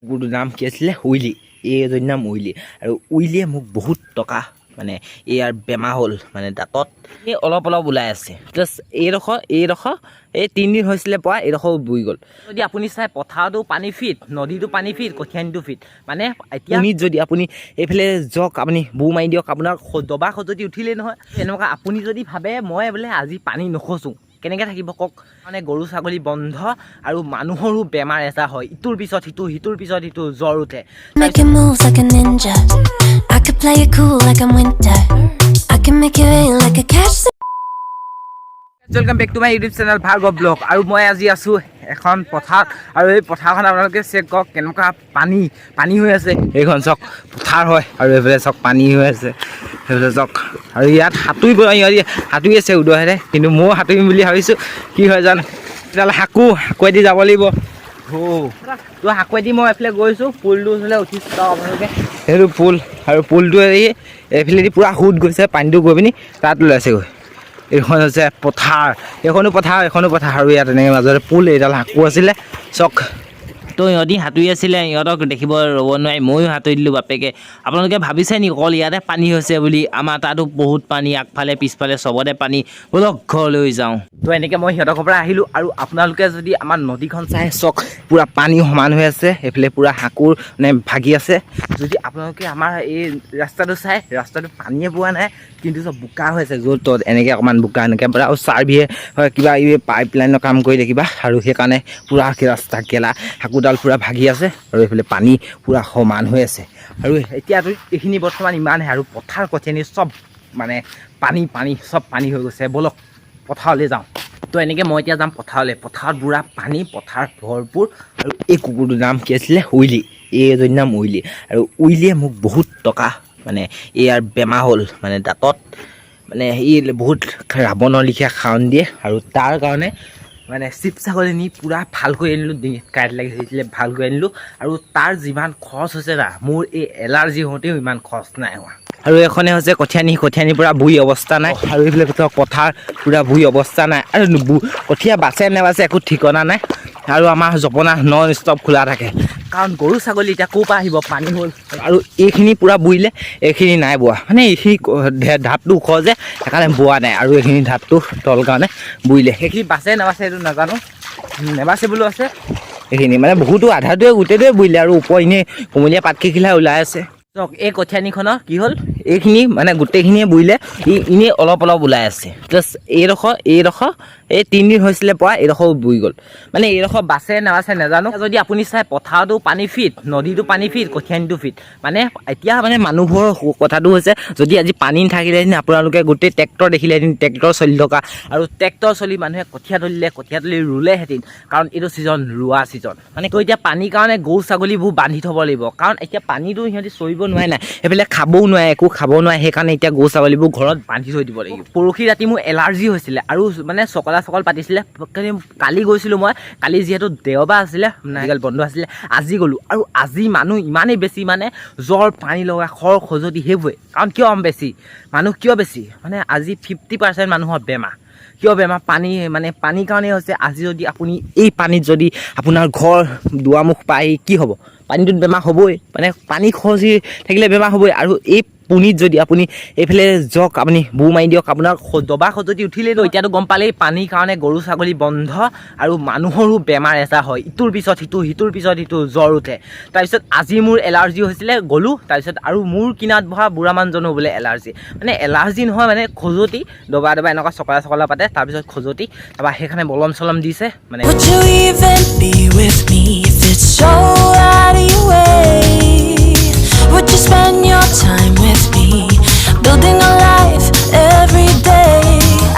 কুকুৰটোৰ নাম কি আছিলে উইলি এইজনীৰ নাম উইলি আৰু উইলিয়ে মোক বহুত টকা মানে ইয়াৰ বেমাৰ হ'ল মানে দাঁতত এই অলপ ওলাই আছে জাষ্ট এইডোখৰ এই 3 দিন হৈছিলে পোৱা এইডোখৰ বুই গ'ল যদি আপুনি চাই পথাৰটো পানী ফিট নদীটো পানী ফিট কঠীয়ানিটো ফিট মানে এতিয়া যদি আপুনি এইফালে যাওক আপুনি বু মাৰি দিয়ক আপোনাৰ দবা খজতি উঠিলেই নহয় এনেকুৱা আপুনি যদি ভাবে মই বোলে আজি পানী নখচোঁ কেনেকৈ থাকিব কওক মানে গৰু ছাগলী বন্ধ আৰু মানুহৰো বেমাৰ এটা হয় ইটোৰ পিছত সিটোৰ পিছত সিটো জ্বৰ উঠে welcome back to my YouTube channel Bhargav blog আৰু মই আজি আছোঁ এখন পথাৰ আৰু এই পথাৰখন আপোনালোকে চেক কৰক কেনেকুৱা পানী হৈ আছে এইখন চাওক পথাৰ হয় আৰু এইফালে চাওক পানী হৈ আছে সেইফালে চাওক আৰু ইয়াত সাঁতুৰি আছে উদহেৰে কিন্তু ময়ো সাঁতুৰিম বুলি ভাবিছোঁ কি হয় জানো তেতিয়াহ'লে সাঁকোৱেদি যাব লাগিব তো সাঁকোৱেদি মই এইফালে গৈছোঁ পুলটো ওচৰলৈ উঠিছোঁ চাওক আপোনালোকে সেইটো পুল আৰু পুলটো এইফালেদি পূৰা সোঁত গৈছে পানীটো গৈ পিনি তাত ওলাইছেগৈ এইখন হৈছে পথাৰ এইখনো পথাৰ আৰু ইয়াত এনেকৈ মাজতে পুল এইডাল সাঁকো আছিলে চক তো ইহঁতি সাঁতুৰি আছিলে ইহঁতক দেখিব ৰ'ব নোৱাৰি ময়ো সাঁতুৰি দিলোঁ বাপেকে আপোনালোকে ভাবিছে নি অকল ইয়াতে পানী হৈছে বুলি আমাৰ তাতো বহুত পানী আগফালে পিছফালে চবতে পানী ব'লক ঘৰলৈ যাওঁ তো এনেকৈ মই সিহঁতৰ পৰা আহিলোঁ আৰু আপোনালোকে যদি আমাৰ নদীখন চাই চক পূৰা পানী সমান হৈ আছে এইফালে পূৰা সাঁকোৰ মানে ভাগি আছে যদি আপোনালোকে আমাৰ এই ৰাস্তাটো চাই ৰাস্তাটো পানীয়ে পোৱা নাই কিন্তু চব বোকা হৈ আছে য'ত ত'ত এনেকৈ অকণমান বোকা এনেকৈ পূৰা আৰু চাৰ্ভিয়ে হয় কিবা এই পাইপ লাইনৰ কাম কৰি দেখিবা আৰু সেইকাৰণে পূৰা ৰাস্তা গেলা সাঁকোডাল পূৰা ভাগি আছে আৰু এইফালে পানী পূৰা সমান হৈ আছে আৰু এতিয়াতো এইখিনি বৰ্তমান ইমানহে আৰু পথাৰ কঠীয়ানি চব মানে পানী চব পানী হৈ গৈছে ব'লক পথাৰলৈ যাওঁ তো এনেকৈ মই এতিয়া যাম পথাৰলৈ পথাৰত পূৰা পানী পথাৰ ভৰপূৰ আৰু এই কুকুৰটোৰ নাম কি আছিলে উইলি এইজনীৰ নাম উইলি আৰু উইলিয়ে মোক বহুত টকা মানে ইয়াৰ বেমাৰ হ'ল মানে দাঁতত মানে ই বহুত ৰাৱণৰ লিখীয়া খাৱন দিয়ে আৰু তাৰ কাৰণে মানে চিপ ছাগলী নি পূৰা ভালকৈ আনিলোঁ ডিঙিত কাঁইট লাগি থাকিছিলে ভালকৈ আনিলোঁ আৰু তাৰ যিমান খৰচ হৈছে না মোৰ এই এলাৰ্জি হওঁতেও ইমান খৰচ নাই হোৱা আৰু এখনে হৈছে কঠীয়ানি পূৰা বুই অৱস্থা নাই আৰু এইফালে পথাৰ পূৰা বুই অৱস্থা নাই আৰু কঠীয়া বাচে নেবাচে একো ঠিকনা নাই আৰু আমাৰ জপনা নন ষ্টপ খোলা থাকে কাৰণ গৰু ছাগলী এতিয়া ক'ৰ পৰা আহিব পানী হ'ল আৰু এইখিনি পূৰা বুইলে এইখিনি নাই বোৱা মানে এইখিনি ঢাপটো ওখ যে সেইকাৰণে বোৱা নাই আৰু এইখিনি ঢাপটো তল কাৰণে বুইলে সেইখিনি বাচে নেবাচে এইটো নাজানো নেবাচে বোলো আছে এইখিনি মানে বহুতো আধাটোৱে গোটেইটোৱে বুইলে আৰু ওপৰ এনেই কুমলীয়া পাতকেইখিলা ওলাই আছে চাওক এই কঠীয়ানিখনৰ কি হ'ল এইখিনি মানে গোটেইখিনিয়ে বুইলে এনেই অলপ ওলাই আছে জাষ্ট এইডোখৰ এই 3 দিন হৈছিলে পোৱা এইডোখৰ বুই গ'ল মানে এইডোখৰ বাচে নেবাচে নাজানো যদি আপুনি চাই পথাৰটো পানী ফিট নদীটো পানী ফিট কঠীয়ানিটো ফিট মানে এতিয়া মানে মানুহৰ কথাটো হৈছে যদি আজি পানী নাথাকিলেহেঁতেন আপোনালোকে গোটেই ট্ৰেক্টৰ দেখিলেহেঁতেন ট্ৰেক্টৰ চলি থকা আৰু ট্ৰেক্টৰ চলি মানুহে কঠীয়া তুলি ৰুলেহেঁতেন কাৰণ এইটো ছিজন ৰোৱা ছিজন মানে তো এতিয়া পানীৰ কাৰণে গৰু ছাগলীবোৰ বান্ধি থ'ব লাগিব কাৰণ এতিয়া পানীটো সিহঁতি চৰিব নোৱাৰে নাই সেইফালে খাবও নোৱাৰে একো খাব নোৱাৰে সেইকাৰণে এতিয়া গৰু ছাগলীবোৰ ঘৰত বান্ধি থৈ দিব লাগিব পৰহি ৰাতি মোৰ এলাৰ্জি হৈছিলে আৰু মানে চকল পাতিছিলে কালি গৈছিলোঁ মই কালি যিহেতু দেওবাৰ আছিলে মেডিকেল বন্ধ আছিলে আজি গ'লোঁ আৰু আজি মানুহ ইমানেই বেছি মানে জ্বৰ পানী লগা খৰ খজুৱতি সেইবোৰে কাৰণ কিয় বেছি মানুহ কিয় বেছি মানে আজি 50% মানুহৰ বেমাৰ কিয় বেমাৰ পানীৰ কাৰণে হৈছে আজি যদি আপুনি এই পানীত যদি আপোনাৰ ঘৰ দুৱাৰমুখ পাই কি হ'ব পানীটোত বেমাৰ হ'বই মানে পানী খৰচি থাকিলে বেমাৰ হ'বই আৰু এই পুনিত যদি আপুনি এইফালে যাওক আপুনি বু মাৰি দিয়ক আপোনাৰ দবা খজতি উঠিলেই এতিয়াতো গম পালেই পানীৰ কাৰণে গৰু ছাগলী বন্ধ আৰু মানুহৰো বেমাৰ এটা হয় ইটোৰ পিছত সিটো জ্বৰ উঠে তাৰপিছত আজি মোৰ এলাৰ্জি হৈছিলে গ'লোঁ তাৰপিছত আৰু মোৰ কিনাত বহা বুঢ়া মানুহজনো বোলে এলাৰ্জি মানে এলাৰ্জি নহয় মানে খজুৱতি দবা এনেকুৱা চকলা পাতে তাৰপিছত খজুৱতি তাৰপৰা সেইকাৰণে বলম চলম দিছে মানে Would you spend your time with me, building a life every day?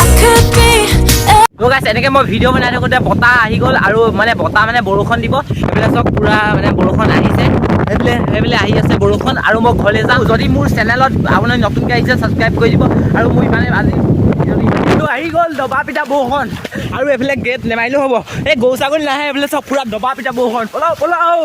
I could be. তো গাইছ এনেকৈ মই ভিডিঅ' বনাই থাকোঁতে বতাহ আহি গ'ল আৰু মানে বতাহ মানে বৰষুণ দিব এইফালে চব পূৰা মানে বৰষুণ আহিছে সেইফালে আহি আছে বৰষুণ আৰু মই ঘৰলৈ যাওঁ যদি মোৰ চেনেলত আপুনি নতুনকৈ আহিছে ছাবস্ক্ৰাইব কৰি দিব আৰু মোৰ ইমানে আজি আহি গ'ল দবা পিটা বৰষুণ আৰু এইফালে গেট নেমাৰিলেও হ'ব এই গৰু ছাগলী নাহে এইফালে চব পূৰা দবা পিটা বৰষুণ পলাও